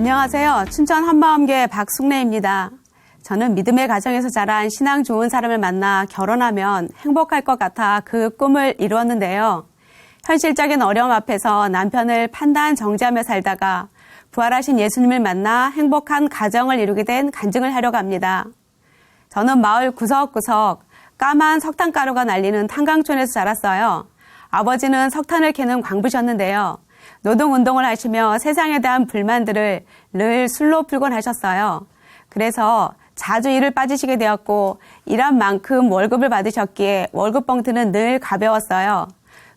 안녕하세요. 춘천 한마음교회 박숙래입니다. 저는 믿음의 가정에서 자란 신앙 좋은 사람을 만나 결혼하면 행복할 것 같아 그 꿈을 이루었는데요. 현실적인 어려움 앞에서 남편을 판단 정지하며 살다가 부활하신 예수님을 만나 행복한 가정을 이루게 된 간증을 하려고 합니다. 저는 마을 구석구석 까만 석탄가루가 날리는 탄광촌에서 자랐어요. 아버지는 석탄을 캐는 광부셨는데요. 노동운동을 하시며 세상에 대한 불만들을 늘 술로 풀곤 하셨어요. 그래서 자주 일을 빠지시게 되었고 일한 만큼 월급을 받으셨기에 월급 봉투는 늘 가벼웠어요.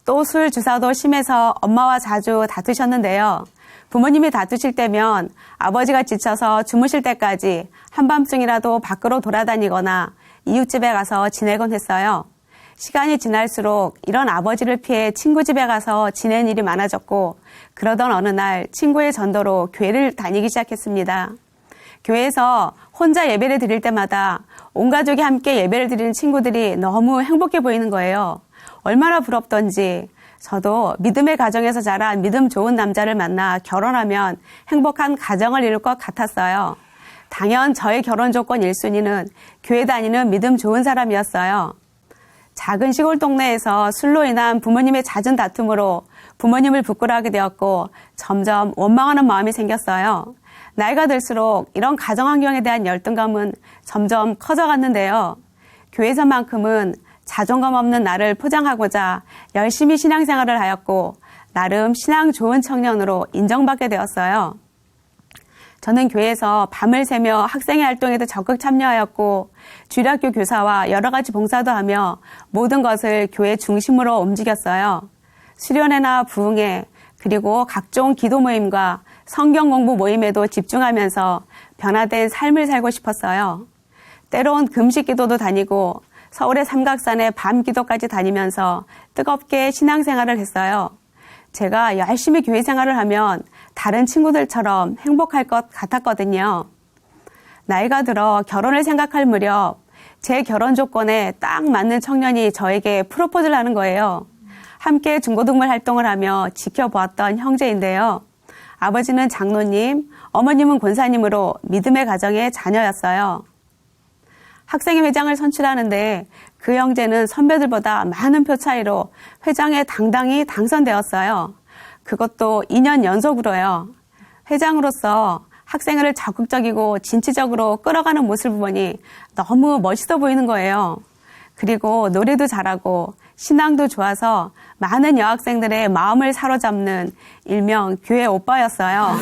또 술 주사도 심해서 엄마와 자주 다투셨는데요. 부모님이 다투실 때면 아버지가 지쳐서 주무실 때까지 한밤중이라도 밖으로 돌아다니거나 이웃집에 가서 지내곤 했어요. 시간이 지날수록 이런 아버지를 피해 친구 집에 가서 지낸 일이 많아졌고 그러던 어느 날 친구의 전도로 교회를 다니기 시작했습니다. 교회에서 혼자 예배를 드릴 때마다 온 가족이 함께 예배를 드리는 친구들이 너무 행복해 보이는 거예요. 얼마나 부럽던지 저도 믿음의 가정에서 자란 믿음 좋은 남자를 만나 결혼하면 행복한 가정을 이룰 것 같았어요. 당연 저의 결혼 조건 1순위는 교회 다니는 믿음 좋은 사람이었어요. 작은 시골 동네에서 술로 인한 부모님의 잦은 다툼으로 부모님을 부끄러워하게 되었고 점점 원망하는 마음이 생겼어요. 나이가 들수록 이런 가정 환경에 대한 열등감은 점점 커져갔는데요. 교회에서만큼은 자존감 없는 나를 포장하고자 열심히 신앙생활을 하였고 나름 신앙 좋은 청년으로 인정받게 되었어요. 저는 교회에서 밤을 새며 학생회 활동에도 적극 참여하였고 주일학교 교사와 여러 가지 봉사도 하며 모든 것을 교회 중심으로 움직였어요. 수련회나 부흥회 그리고 각종 기도 모임과 성경 공부 모임에도 집중하면서 변화된 삶을 살고 싶었어요. 때론 금식 기도도 다니고 서울의 삼각산에 밤 기도까지 다니면서 뜨겁게 신앙생활을 했어요. 제가 열심히 교회 생활을 하면 다른 친구들처럼 행복할 것 같았거든요. 나이가 들어 결혼을 생각할 무렵 제 결혼 조건에 딱 맞는 청년이 저에게 프로포즈를 하는 거예요. 함께 중고등부 활동을 하며 지켜보았던 형제인데요. 아버지는 장로님, 어머님은 권사님으로 믿음의 가정의 자녀였어요. 학생회 회장을 선출하는데 그 형제는 선배들보다 많은 표 차이로 회장에 당당히 당선되었어요. 그것도 2년 연속으로요. 회장으로서 학생회를 적극적이고 진취적으로 끌어가는 모습을 보니 너무 멋있어 보이는 거예요. 그리고 노래도 잘하고 신앙도 좋아서 많은 여학생들의 마음을 사로잡는 일명 교회 오빠였어요.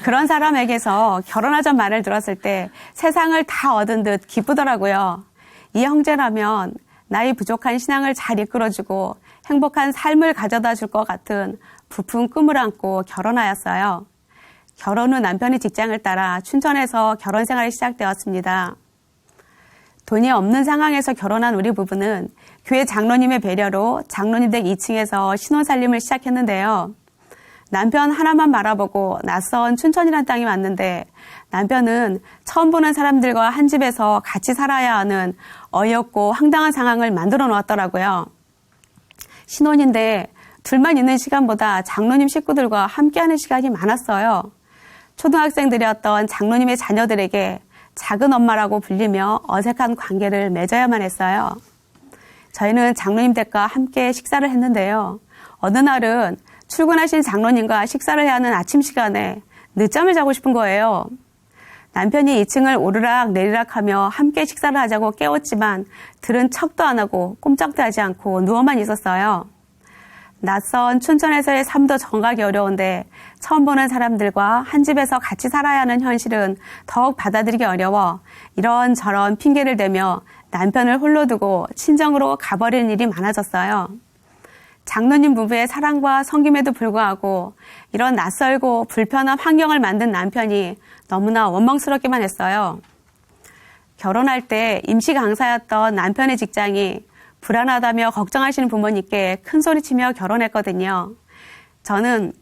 그런 사람에게서 결혼하자는 말을 들었을 때 세상을 다 얻은 듯 기쁘더라고요. 이 형제라면 나이 부족한 신앙을 잘 이끌어주고 행복한 삶을 가져다 줄 것 같은 부푼 꿈을 안고 결혼하였어요. 결혼 후 남편이 직장을 따라 춘천에서 결혼 생활이 시작되었습니다. 돈이 없는 상황에서 결혼한 우리 부부는 교회 장로님의 배려로 장로님 댁 2층에서 신혼살림을 시작했는데요. 남편 하나만 바라보고 낯선 춘천이라는 땅이 왔는데 남편은 처음 보는 사람들과 한 집에서 같이 살아야 하는 어이없고 황당한 상황을 만들어 놓았더라고요. 신혼인데 둘만 있는 시간보다 장로님 식구들과 함께하는 시간이 많았어요. 초등학생들이었던 장로님의 자녀들에게 작은 엄마라고 불리며 어색한 관계를 맺어야만 했어요. 저희는 장로님 댁과 함께 식사를 했는데요. 어느 날은 출근하신 장로님과 식사를 해야 하는 아침 시간에 늦잠을 자고 싶은 거예요. 남편이 2층을 오르락 내리락 하며 함께 식사를 하자고 깨웠지만 들은 척도 안 하고 꼼짝도 하지 않고 누워만 있었어요. 낯선 춘천에서의 삶도 정하기 어려운데 처음 보는 사람들과 한 집에서 같이 살아야 하는 현실은 더욱 받아들이기 어려워 이런저런 핑계를 대며 남편을 홀로 두고 친정으로 가버리는 일이 많아졌어요. 장로님 부부의 사랑과 섬김에도 불구하고 이런 낯설고 불편한 환경을 만든 남편이 너무나 원망스럽기만 했어요. 결혼할 때 임시 강사였던 남편의 직장이 불안하다며 걱정하시는 부모님께 큰 소리치며 결혼했거든요. 저는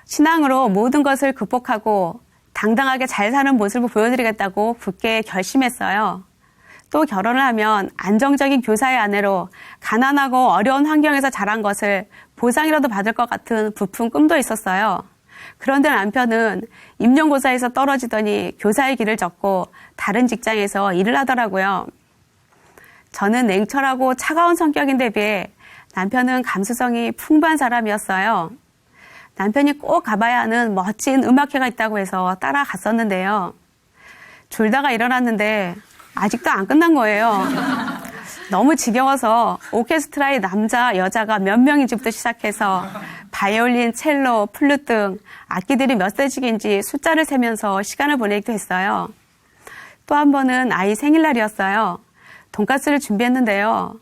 신앙으로 모든 것을 극복하고 당당하게 잘 사는 모습을 보여드리겠다고 굳게 결심했어요. 또 결혼을 하면 안정적인 교사의 아내로 가난하고 어려운 환경에서 자란 것을 보상이라도 받을 것 같은 부푼 꿈도 있었어요. 그런데 남편은 임용고사에서 떨어지더니 교사의 길을 젓고 다른 직장에서 일을 하더라고요. 저는 냉철하고 차가운 성격인데 비해 남편은 감수성이 풍부한 사람이었어요. 남편이 꼭 가봐야 하는 멋진 음악회가 있다고 해서 따라갔었는데요. 졸다가 일어났는데 아직도 안 끝난 거예요. 너무 지겨워서 오케스트라의 남자, 여자가 몇 명인지부터 시작해서 바이올린, 첼로, 플룻 등 악기들이 몇 세씩인지 숫자를 세면서 시간을 보내기도 했어요. 또 한 번은 아이 생일날이었어요. 돈가스를 준비했는데요.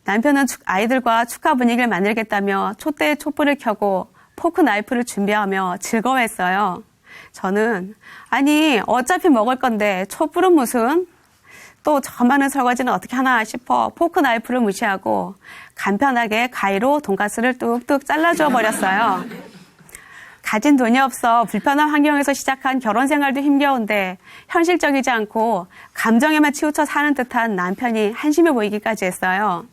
남편은 아이들과 축하 분위기를 만들겠다며 촛대에 촛불을 켜고 포크 나이프를 준비하며 즐거워했어요. 저는 아니 어차피 먹을 건데 촛불은 무슨? 또 저 많은 설거지는 어떻게 하나 싶어 포크 나이프를 무시하고 간편하게 가위로 돈가스를 뚝뚝 잘라주어 버렸어요. 가진 돈이 없어 불편한 환경에서 시작한 결혼 생활도 힘겨운데 현실적이지 않고 감정에만 치우쳐 사는 듯한 남편이 한심해 보이기까지 했어요.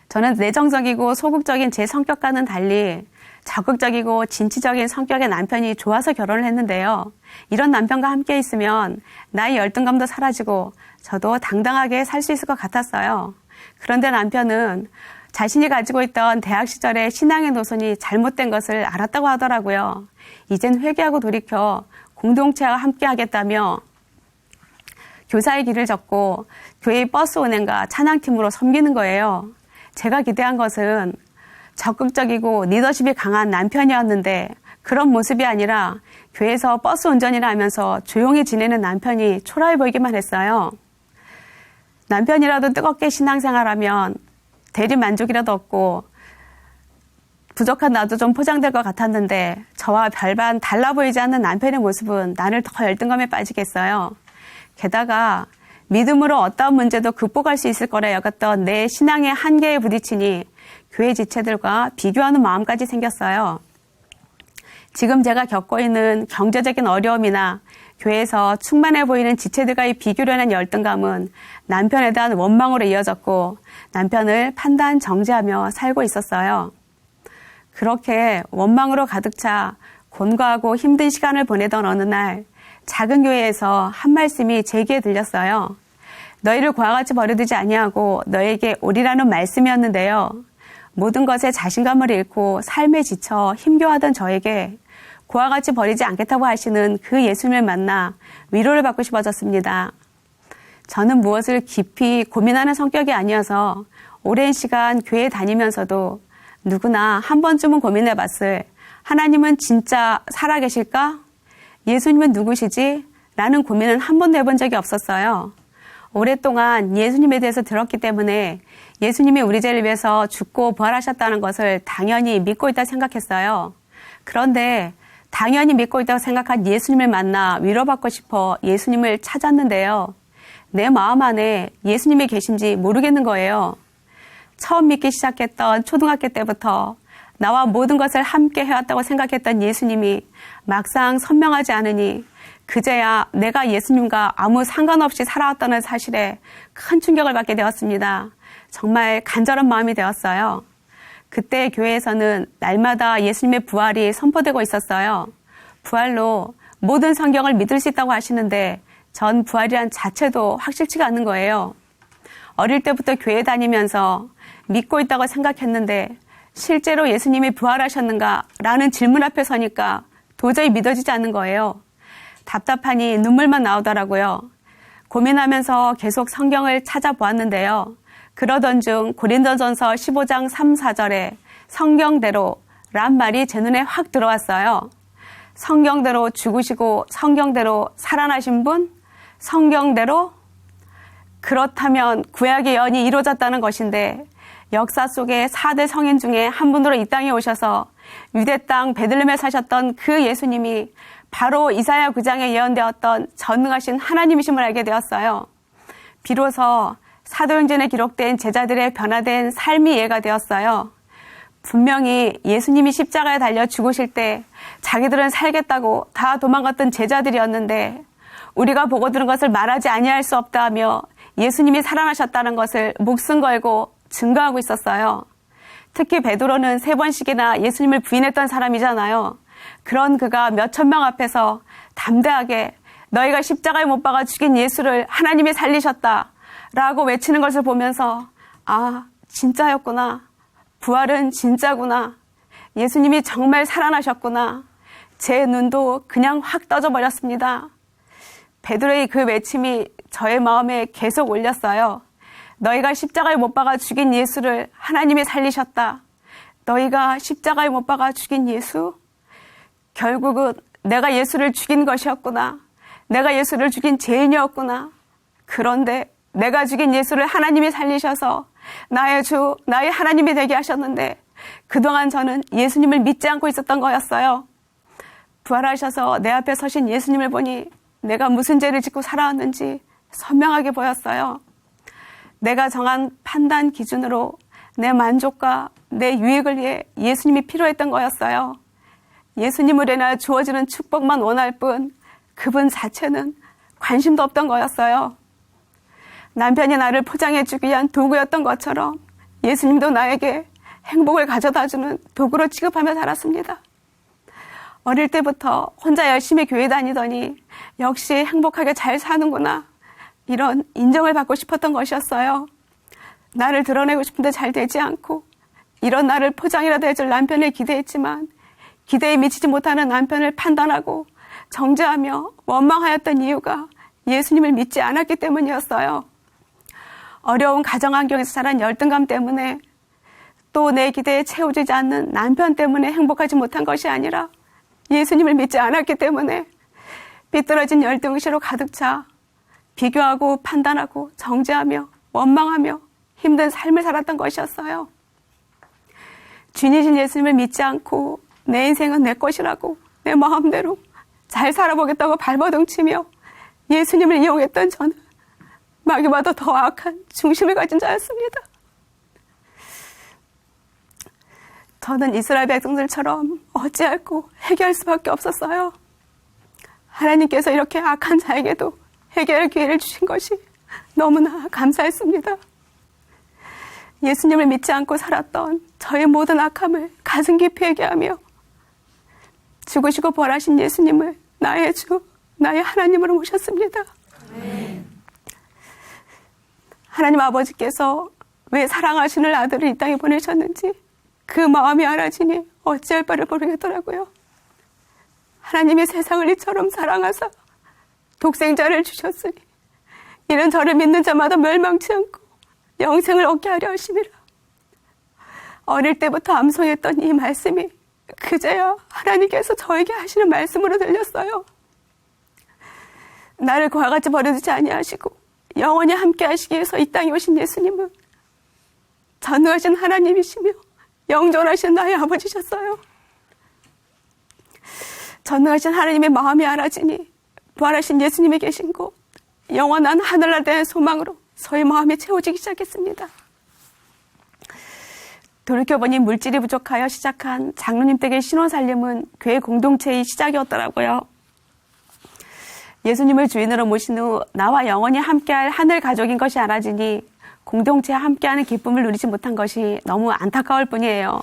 저는 내정적이고 소극적인 제 성격과는 달리 적극적이고 진취적인 성격의 남편이 좋아서 결혼을 했는데요. 이런 남편과 함께 있으면 나의 열등감도 사라지고 저도 당당하게 살 수 있을 것 같았어요. 그런데 남편은 자신이 가지고 있던 대학 시절의 신앙의 노선이 잘못된 것을 알았다고 하더라고요. 이젠 회개하고 돌이켜 공동체와 함께 하겠다며 교사의 길을 젓고 교회의 버스 운행과 찬양팀으로 섬기는 거예요. 제가 기대한 것은 적극적이고 리더십이 강한 남편이었는데 그런 모습이 아니라 교회에서 버스 운전이나 하면서 조용히 지내는 남편이 초라해 보이기만 했어요. 남편이라도 뜨겁게 신앙생활하면 대리 만족이라도 얻고 부족한 나도 좀 포장될 것 같았는데 저와 별반 달라 보이지 않는 남편의 모습은 나를 더 열등감에 빠지게 했어요. 게다가 믿음으로 어떠한 문제도 극복할 수 있을 거라 여겼던 내 신앙의 한계에 부딪히니 교회 지체들과 비교하는 마음까지 생겼어요. 지금 제가 겪고 있는 경제적인 어려움이나 교회에서 충만해 보이는 지체들과의 비교련한 열등감은 남편에 대한 원망으로 이어졌고 남편을 판단 정죄하며 살고 있었어요. 그렇게 원망으로 가득 차 곤고하고 힘든 시간을 보내던 어느 날 작은 교회에서 한 말씀이 제게 들렸어요. 너희를 고와 같이 버려두지 아니하고 너에게 오리라는 말씀이었는데요. 모든 것에 자신감을 잃고 삶에 지쳐 힘겨워하던 저에게 고와 같이 버리지 않겠다고 하시는 그 예수님을 만나 위로를 받고 싶어졌습니다. 저는 무엇을 깊이 고민하는 성격이 아니어서 오랜 시간 교회 다니면서도 누구나 한 번쯤은 고민해봤을 하나님은 진짜 살아계실까? 예수님은 누구시지? 라는 고민은 한 번도 해본 적이 없었어요. 오랫동안 예수님에 대해서 들었기 때문에 예수님이 우리 죄를 위해서 죽고 부활하셨다는 것을 당연히 믿고 있다 생각했어요. 그런데 당연히 믿고 있다고 생각한 예수님을 만나 위로받고 싶어 예수님을 찾았는데요. 내 마음 안에 예수님이 계신지 모르겠는 거예요. 처음 믿기 시작했던 초등학교 때부터 나와 모든 것을 함께 해왔다고 생각했던 예수님이 막상 선명하지 않으니 그제야 내가 예수님과 아무 상관없이 살아왔다는 사실에 큰 충격을 받게 되었습니다. 정말 간절한 마음이 되었어요. 그때 교회에서는 날마다 예수님의 부활이 선포되고 있었어요. 부활로 모든 성경을 믿을 수 있다고 하시는데 전 부활이란 자체도 확실치가 않는 거예요. 어릴 때부터 교회 다니면서 믿고 있다고 생각했는데 실제로 예수님이 부활하셨는가? 라는 질문 앞에 서니까 도저히 믿어지지 않는 거예요. 답답하니 눈물만 나오더라고요. 고민하면서 계속 성경을 찾아보았는데요. 그러던 중 고린도전서 15장 3, 4절에 성경대로 란 말이 제 눈에 확 들어왔어요. 성경대로 죽으시고 성경대로 살아나신 분? 성경대로? 그렇다면 구약의 예언이 이루어졌다는 것인데 역사 속에 4대 성인 중에 한 분으로 이 땅에 오셔서 유대 땅 베들레헴에 사셨던 그 예수님이 바로 이사야 9장에 예언되었던 전능하신 하나님이심을 알게 되었어요. 비로소 사도행전에 기록된 제자들의 변화된 삶이 이해가 되었어요. 분명히 예수님이 십자가에 달려 죽으실 때 자기들은 살겠다고 다 도망갔던 제자들이었는데 우리가 보고 들은 것을 말하지 아니할 수 없다 하며 예수님이 살아나셨다는 것을 목숨 걸고 증거하고 있었어요. 특히 베드로는 3번씩이나 예수님을 부인했던 사람이잖아요. 그런 그가 몇천 명 앞에서 담대하게 너희가 십자가에 못 박아 죽인 예수를 하나님이 살리셨다 라고 외치는 것을 보면서 아, 진짜였구나. 부활은 진짜구나. 예수님이 정말 살아나셨구나. 제 눈도 그냥 확 떠져 버렸습니다. 베드로의 그 외침이 저의 마음에 계속 울렸어요. 너희가 십자가에 못 박아 죽인 예수를 하나님이 살리셨다. 너희가 십자가에 못 박아 죽인 예수? 결국은 내가 예수를 죽인 것이었구나. 내가 예수를 죽인 죄인이었구나. 그런데 내가 죽인 예수를 하나님이 살리셔서 나의 주, 나의 하나님이 되게 하셨는데 그동안 저는 예수님을 믿지 않고 있었던 거였어요. 부활하셔서 내 앞에 서신 예수님을 보니 내가 무슨 죄를 짓고 살아왔는지 선명하게 보였어요. 내가 정한 판단 기준으로 내 만족과 내 유익을 위해 예수님이 필요했던 거였어요. 예수님을 인하여 주어지는 축복만 원할 뿐 그분 자체는 관심도 없던 거였어요. 남편이 나를 포장해주기 위한 도구였던 것처럼 예수님도 나에게 행복을 가져다주는 도구로 취급하며 살았습니다. 어릴 때부터 혼자 열심히 교회 다니더니 역시 행복하게 잘 사는구나. 이런 인정을 받고 싶었던 것이었어요. 나를 드러내고 싶은데 잘 되지 않고 이런 나를 포장이라도 해줄 남편을 기대했지만 기대에 미치지 못하는 남편을 판단하고 정죄하며 원망하였던 이유가 예수님을 믿지 않았기 때문이었어요. 어려운 가정 환경에서 자란 열등감 때문에 또 내 기대에 채워지지 않는 남편 때문에 행복하지 못한 것이 아니라 예수님을 믿지 않았기 때문에 삐뚤어진 열등의식으로 가득 차 비교하고 판단하고 정죄하며 원망하며 힘든 삶을 살았던 것이었어요. 주님이신 예수님을 믿지 않고 내 인생은 내 것이라고 내 마음대로 잘 살아보겠다고 발버둥치며 예수님을 이용했던 저는 마귀보다 더 악한 중심을 가진 자였습니다. 저는 이스라엘 백성들처럼 어찌할고 회개할 수밖에 없었어요. 하나님께서 이렇게 악한 자에게도 회개할 기회를 주신 것이 너무나 감사했습니다. 예수님을 믿지 않고 살았던 저의 모든 악함을 가슴 깊이 회개하며 죽으시고 부활하신 예수님을 나의 주, 나의 하나님으로 모셨습니다. 하나님 아버지께서 왜 사랑하시는 아들을 이 땅에 보내셨는지 그 마음이 알아지니 어찌할 바를 모르겠더라고요. 하나님이 세상을 이처럼 사랑하사 독생자를 주셨으니 이는 저를 믿는 자마다 멸망치 않고 영생을 얻게 하려 하심이라. 어릴 때부터 암송했던 이 말씀이 그제야 하나님께서 저에게 하시는 말씀으로 들렸어요. 나를 그와 같이 버려두지 아니하시고 영원히 함께 하시기 위해서 이 땅에 오신 예수님은 전능하신 하나님이시며 영존하신 나의 아버지셨어요. 전능하신 하나님의 마음이 알아지니 부활하신 예수님이 계신 곳 영원한 하늘나라에 대한 소망으로 저의 마음이 채워지기 시작했습니다. 돌이켜보니 물질이 부족하여 시작한 장로님 댁의 신혼살림은 교회 공동체의 시작이었더라고요. 예수님을 주인으로 모신 후 나와 영원히 함께할 하늘 가족인 것이 알아지니 공동체와 함께하는 기쁨을 누리지 못한 것이 너무 안타까울 뿐이에요.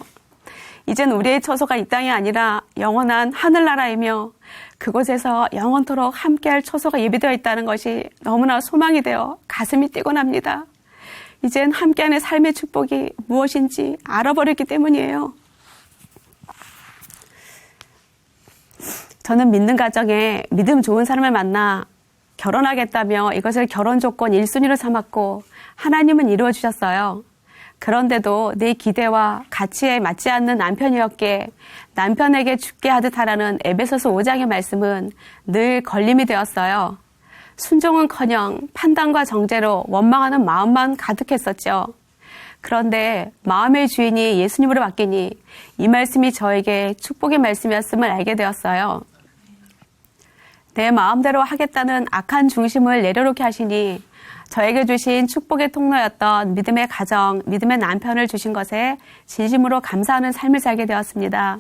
이젠 우리의 처소가 이 땅이 아니라 영원한 하늘나라이며 그곳에서 영원토록 함께할 처소가 예비되어 있다는 것이 너무나 소망이 되어 가슴이 뛰곤 합니다. 이젠 함께하는 삶의 축복이 무엇인지 알아버렸기 때문이에요. 저는 믿는 가정에 믿음 좋은 사람을 만나 결혼하겠다며 이것을 결혼 조건 1순위로 삼았고 하나님은 이루어 주셨어요. 그런데도 내 기대와 가치에 맞지 않는 남편이었기에 남편에게 죽게 하듯 하라는 에베소서 5장의 말씀은 늘 걸림이 되었어요. 순종은커녕 판단과 정죄로 원망하는 마음만 가득했었죠. 그런데 마음의 주인이 예수님으로 바뀌니 이 말씀이 저에게 축복의 말씀이었음을 알게 되었어요. 내 마음대로 하겠다는 악한 중심을 내려놓게 하시니 저에게 주신 축복의 통로였던 믿음의 가정, 믿음의 남편을 주신 것에 진심으로 감사하는 삶을 살게 되었습니다.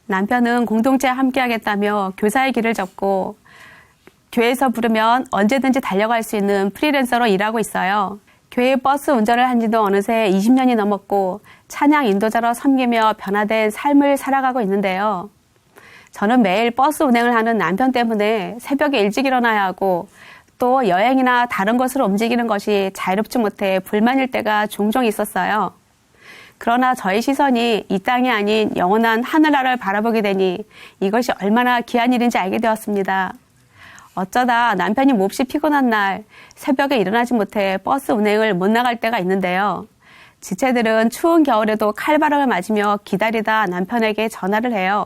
남편은 공동체에 함께하겠다며 교사의 길을 접고 교회에서 부르면 언제든지 달려갈 수 있는 프리랜서로 일하고 있어요. 교회 버스 운전을 한 지도 어느새 20년이 넘었고 찬양 인도자로 섬기며 변화된 삶을 살아가고 있는데요. 저는 매일 버스 운행을 하는 남편 때문에 새벽에 일찍 일어나야 하고 또 여행이나 다른 곳으로 움직이는 것이 자유롭지 못해 불만일 때가 종종 있었어요. 그러나 저의 시선이 이 땅이 아닌 영원한 하늘나라를 바라보게 되니 이것이 얼마나 귀한 일인지 알게 되었습니다. 어쩌다 남편이 몹시 피곤한 날 새벽에 일어나지 못해 버스 운행을 못 나갈 때가 있는데요. 지체들은 추운 겨울에도 칼바람을 맞으며 기다리다 남편에게 전화를 해요.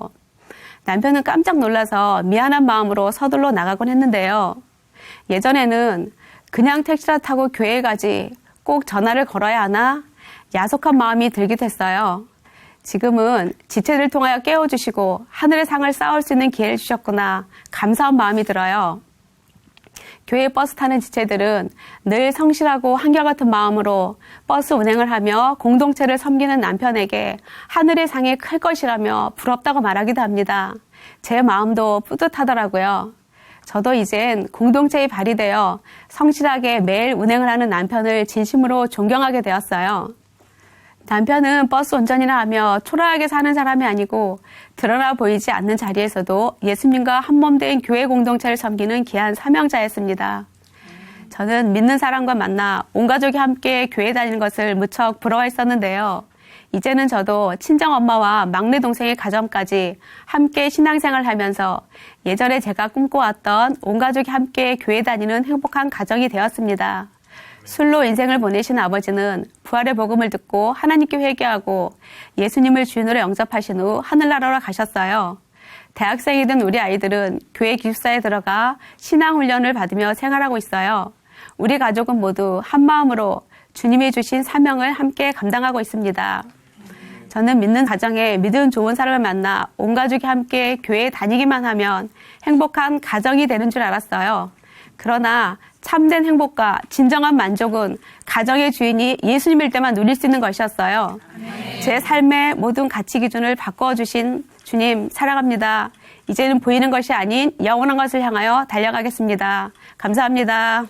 남편은 깜짝 놀라서 미안한 마음으로 서둘러 나가곤 했는데요. 예전에는 그냥 택시를 타고 교회에 가지 꼭 전화를 걸어야 하나 야속한 마음이 들기도 했어요. 지금은 지체들 통하여 깨워주시고 하늘의 상을 쌓을 수 있는 기회를 주셨구나 감사한 마음이 들어요. 교회 버스 타는 지체들은 늘 성실하고 한결같은 마음으로 버스 운행을 하며 공동체를 섬기는 남편에게 하늘의 상이 클 것이라며 부럽다고 말하기도 합니다. 제 마음도 뿌듯하더라고요. 저도 이젠 공동체의 발이 되어 성실하게 매일 운행을 하는 남편을 진심으로 존경하게 되었어요. 남편은 버스 운전이나 하며 초라하게 사는 사람이 아니고 드러나 보이지 않는 자리에서도 예수님과 한몸된 교회 공동체를 섬기는 귀한 사명자였습니다. 저는 믿는 사람과 만나 온 가족이 함께 교회 다니는 것을 무척 부러워했었는데요. 이제는 저도 친정엄마와 막내 동생의 가정까지 함께 신앙생활을 하면서 예전에 제가 꿈꿔왔던 온 가족이 함께 교회 다니는 행복한 가정이 되었습니다. 술로 인생을 보내신 아버지는 부활의 복음을 듣고 하나님께 회개하고 예수님을 주인으로 영접하신 후 하늘나라로 가셨어요. 대학생이 된 우리 아이들은 교회 기숙사에 들어가 신앙훈련을 받으며 생활하고 있어요. 우리 가족은 모두 한마음으로 주님이 주신 사명을 함께 감당하고 있습니다. 저는 믿는 가정에 믿음 좋은 사람을 만나 온 가족이 함께 교회에 다니기만 하면 행복한 가정이 되는 줄 알았어요. 그러나 참된 행복과 진정한 만족은 가정의 주인이 예수님일 때만 누릴 수 있는 것이었어요. 제 삶의 모든 가치 기준을 바꿔주신 주님 사랑합니다. 이제는 보이는 것이 아닌 영원한 것을 향하여 달려가겠습니다. 감사합니다.